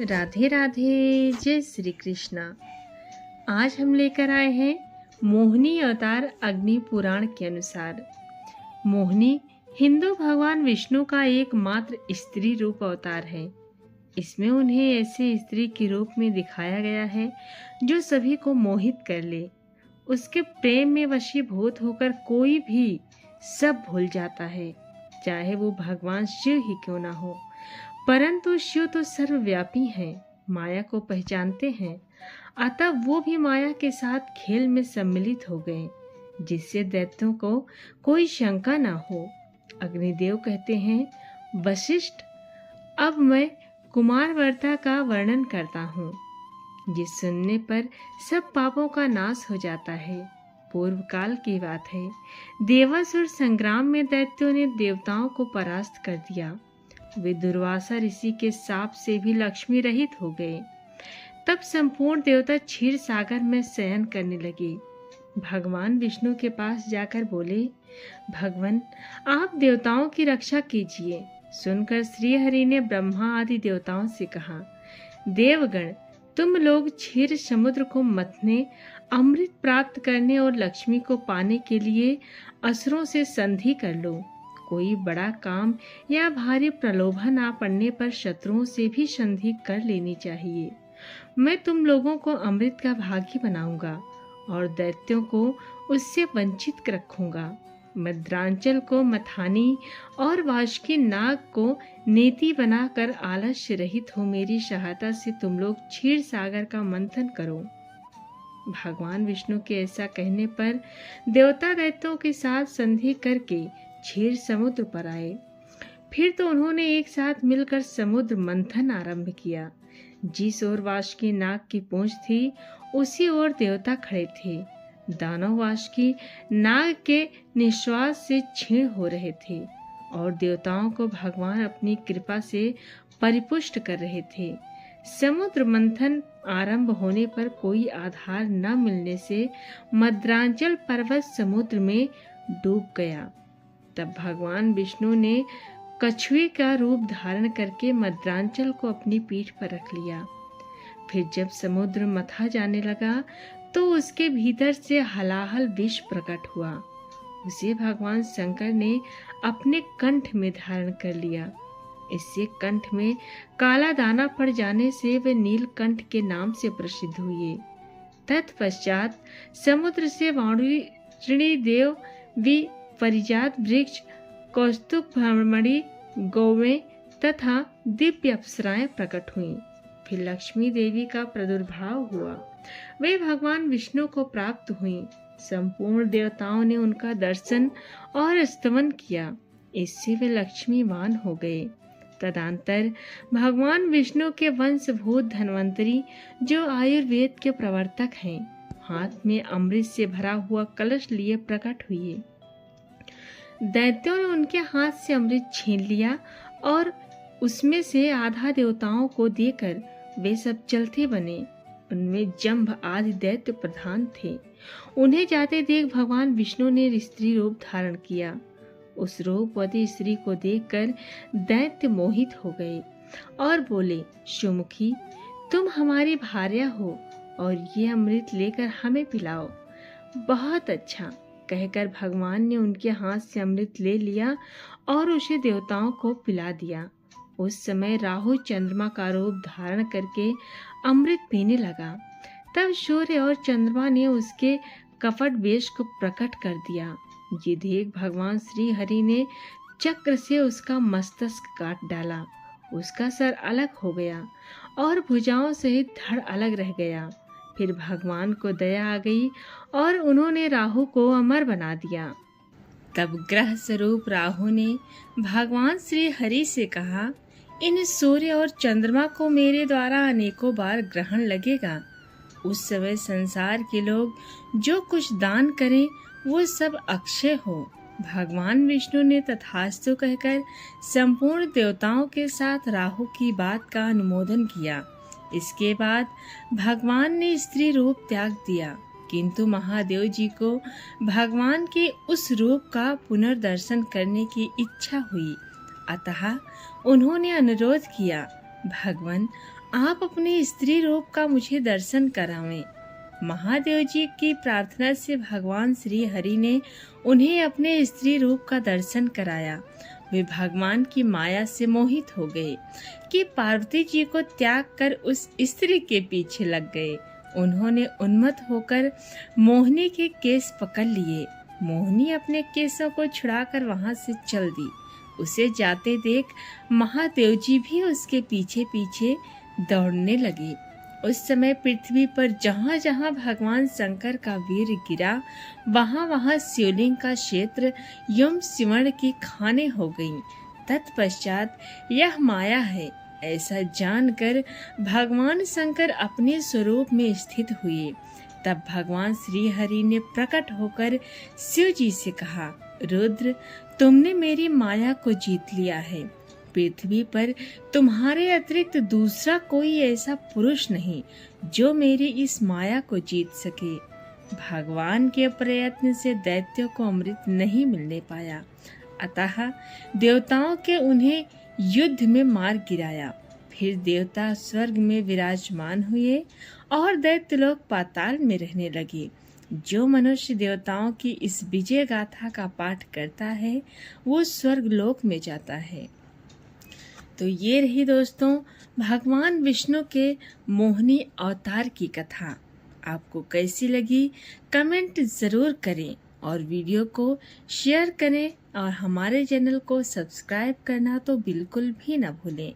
राधे राधे, जय श्री कृष्णा। आज हम लेकर आए हैं मोहिनी अवतार अग्नि पुराण के अनुसार। मोहिनी हिंदू भगवान विष्णु का एकमात्र स्त्री रूप अवतार है। इसमें उन्हें ऐसे स्त्री के रूप में दिखाया गया है जो सभी को मोहित कर ले। उसके प्रेम में वशीभूत होकर कोई भी सब भूल जाता है, चाहे वो भगवान शिव ही क्यों ना हो। परंतु शिव तो सर्वव्यापी हैं, माया को पहचानते हैं, अतः वो भी माया के साथ खेल में सम्मिलित हो गए, जिससे दैत्यों को कोई शंका ना हो। अग्निदेव कहते हैं, वशिष्ठ, अब मैं कुमार व्रता का वर्णन करता हूँ, जिस सुनने पर सब पापों का नाश हो जाता है। पूर्व काल की बात है। देवासुर संग्राम में दैत्यों ने देवताओं को परास्त कर दिया। वे दुर्वासा ऋषि के शाप से भी लक्ष्मी रहित हो गए। तब संपूर्ण देवता क्षीर सागर में शयन करने लगे। भगवान विष्णु के पास जाकर बोले, भगवान, आप देवताओं की रक्षा कीजिए। सुनकर श्री हरि ने ब्रह्मा आदि देवताओं से कहा, देवगण, तुम लोग क्षीर समुद्र को मथने, अमृत प्राप्त करने और लक्ष्मी को पाने के लिए असुरों से संधि कर लो। कोई बड़ा काम या भारी प्रलोभन आ पड़ने पर शत्रुओं से भी संधि कर लेनी चाहिए। मैं तुम लोगों को अमृत का भागी बनाऊंगा और दैत्यों को उससे वंचित रखूंगा। मद्रांचल को मथानी और वासुकी नाग को नेति बनाकर आलस्य रहित हो मेरी सहायता से तुम लोग क्षीर सागर का मंथन करो। भगवान विष्णु के ऐसा कहने पर देवता दैत्यों के साथ संधि करके क्षीर समुद्र पर आए। फिर तो उन्होंने एक साथ मिलकर समुद्र मंथन आरंभ किया। जिस ओर वासुकी नाग की पूंछ थी, उसी ओर देवता खड़े थे। दानव वासुकी नाग के निश्वास से क्षीण हो रहे थे और देवताओं को भगवान अपनी कृपा से परिपुष्ट कर रहे थे। समुद्र मंथन आरंभ होने पर कोई आधार न मिलने से मद्रांचल पर्वत समुद्र में डूब गया। तब भगवान विष्णु ने कछुए का रूप धारण करके मद्रांचल को अपनी पीठ पर रख लिया। फिर जब समुद्र मथा जाने लगा तो उसके भीतर से हलाहल विष प्रकट हुआ। उसे भगवान शंकर ने अपने कंठ में धारण कर लिया। इससे कंठ में काला दाना पड़ जाने से वे नीलकंठ के नाम से प्रसिद्ध हुए। तत्पश्चात समुद्र से वाणुणी देव भी परिजात वृक्ष, कौस्तुभ भ्रमणी गौवें तथा दिव्य अप्सराएं प्रकट हुईं। फिर लक्ष्मी देवी का प्रादुर्भाव हुआ। वे भगवान विष्णु को प्राप्त हुईं। संपूर्ण देवताओं ने उनका दर्शन और स्तवन किया। इससे वे लक्ष्मीवान हो गए। तदंतर भगवान विष्णु के वंशभूत धन्वंतरी, जो आयुर्वेद के प्रवर्तक हैं, हाथ में अमृत से भरा हुआ कलश लिए प्रकट हुए। दैत्यों ने उनके हाथ से अमृत छीन लिया और उसमें से आधा देवताओं को देकर वे सब चलते बने। उनमें जंभ आदि दैत्य प्रधान थे। उन्हें जाते देख भगवान विष्णु ने स्त्री रूप धारण किया। उस रूपवती स्त्री को देखकर दैत्य मोहित हो गए और बोले, सुमुखी, तुम हमारी भार्या हो और ये अमृत लेकर हमें पिलाओ। बहुत अच्छा कहकर भगवान ने उनके हाथ से अमृत ले लिया और उसे देवताओं को पिला दिया। उस समय राहु चंद्रमा का रूप धारण करके अमृत पीने लगा। तब सूर्य और चंद्रमा ने उसके कपट वेश को प्रकट कर दिया। ये देख भगवान श्री हरि ने चक्र से उसका मस्तक काट डाला। उसका सर अलग हो गया और भुजाओं सहित धड़ अलग रह गया। फिर भगवान को दया आ गई और उन्होंने राहु को अमर बना दिया। तब ग्रह स्वरूप राहु ने भगवान श्री हरि से कहा, इन सूर्य और चंद्रमा को मेरे द्वारा अनेकों बार ग्रहण लगेगा। उस समय संसार के लोग जो कुछ दान करें वो सब अक्षय हो। भगवान विष्णु ने तथास्तु कहकर संपूर्ण देवताओं के साथ राहु की बात का अनुमोदन किया। इसके बाद भगवान ने स्त्री रूप त्याग दिया, किंतु महादेव जी को भगवान के उस रूप का पुनर्दर्शन करने की इच्छा हुई। अतः उन्होंने अनुरोध किया, भगवान, आप अपने स्त्री रूप का मुझे दर्शन करावें। महादेव जी की प्रार्थना से भगवान श्री हरि ने उन्हें अपने स्त्री रूप का दर्शन कराया। वे भगवान की माया से मोहित हो गए कि पार्वती जी को त्याग कर उस स्त्री के पीछे लग गए। उन्होंने उन्मत्त होकर मोहिनी के केस पकड़ लिए। मोहिनी अपने केसों को छुड़ाकर वहां से चल दी। उसे जाते देख महादेव जी भी उसके पीछे पीछे दौड़ने लगे। उस समय पृथ्वी पर जहाँ जहाँ भगवान शंकर का वीर गिरा, वहाँ वहाँ शिवलिंग का क्षेत्र यम सिमरण की खाने हो गईं। तत्पश्चात यह माया है ऐसा जानकर भगवान शंकर अपने स्वरूप में स्थित हुए। तब भगवान श्री हरि ने प्रकट होकर शिव जी से कहा, रुद्र, तुमने मेरी माया को जीत लिया है। पृथ्वी पर तुम्हारे अतिरिक्त दूसरा कोई ऐसा पुरुष नहीं जो मेरी इस माया को जीत सके। भगवान के प्रयत्न से दैत्यों को अमृत नहीं मिलने पाया, अतः देवताओं के उन्हें युद्ध में मार गिराया। फिर देवता स्वर्ग में विराजमान हुए और दैत्य लोग पाताल में रहने लगे। जो मनुष्य देवताओं की इस विजय गाथा का पाठ करता है वो स्वर्ग लोक में जाता है। तो ये रही दोस्तों भगवान विष्णु के मोहिनी अवतार की कथा। आपको कैसी लगी कमेंट ज़रूर करें और वीडियो को शेयर करें और हमारे चैनल को सब्सक्राइब करना तो बिल्कुल भी ना भूलें।